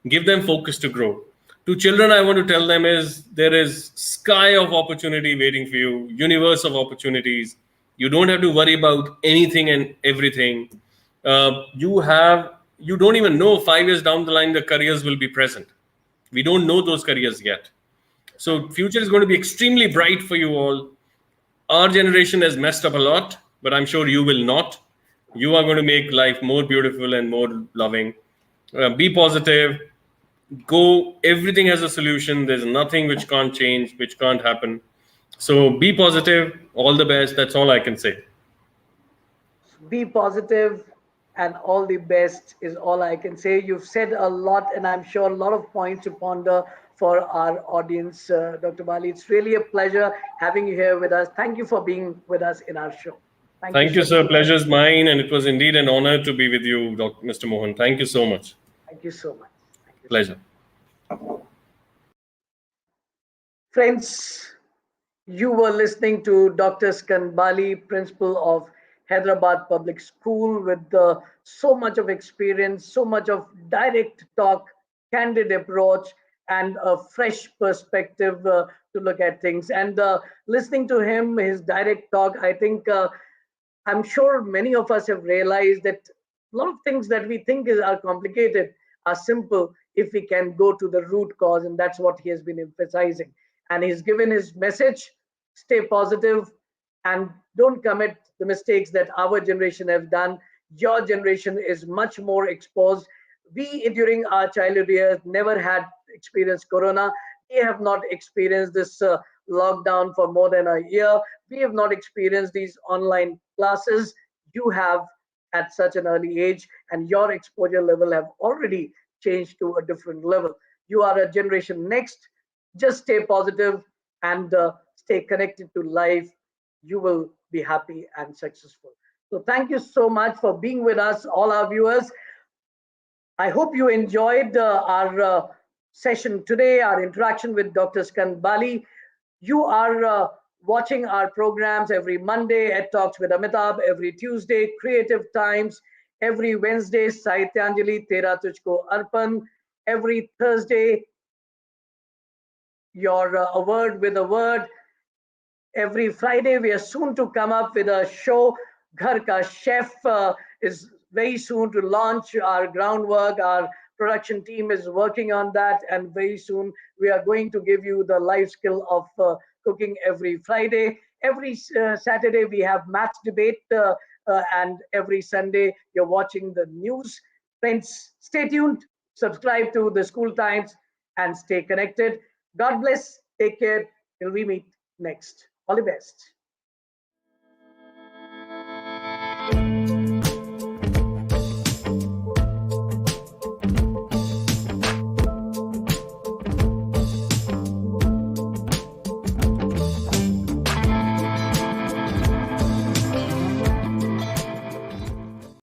Give them focus to grow. To children, I want to tell them is there is sky of opportunity waiting for you, universe of opportunities. You don't have to worry about anything and everything. You don't even know 5 years down the line the careers will be present. We don't know those careers yet. So future is going to be extremely bright for you all. Our generation has messed up a lot, but I'm sure you will not. You are going to make life more beautiful and more loving. Be positive. Go, everything has a solution. There's nothing which can't change, which can't happen. So be positive. All the best. That's all I can say. Be positive, and all the best is all I can say. You've said a lot, and I'm sure a lot of points to ponder for our audience, Dr. Bali. It's really a pleasure having you here with us. Thank you for being with us in our show. Thank you Thank you, so much. sir. Pleasure's mine, and it was indeed an honor to be with you, Mr. Mohan. Thank you so much. Thank you so much. Thank you so Pleasure. much. Friends, you were listening to Dr. Skand Bali, principal of Hyderabad Public School, with so much of experience, so much of direct talk, candid approach, and a fresh perspective to look at things. And listening to him, his direct talk, I think I'm sure many of us have realized that a lot of things that we think are complicated are simple if we can go to the root cause, and that's what he has been emphasizing. And he's given his message: stay positive and don't commit the mistakes that our generation have done. Your generation is much more exposed. We, during our childhood years, never had experienced corona. We have not experienced this lockdown for more than a year. We have not experienced these online classes. You have at such an early age, and your exposure level have already changed to a different level. You are a generation next. Just stay positive and stay connected to life. You will be happy and successful. So thank you so much for being with us, all our viewers. I hope you enjoyed our session today, our interaction with Dr. Skand Bali. You are watching our programs every Monday at Talks with Amitabh, every Tuesday, Creative Times, every Wednesday, Sahityanjali Tera Tujhko Arpan, every Thursday, your A Word with a Word. Every Friday, we are soon to come up with a show. Ghar Ka Chef is very soon to launch our groundwork. Our production team is working on that, and very soon we are going to give you the life skill of cooking every Friday. Every Saturday, we have maths debate and every Sunday you're watching the news. Friends, stay tuned, subscribe to the School Times, and stay connected. God bless. Take care till we meet next. All the best.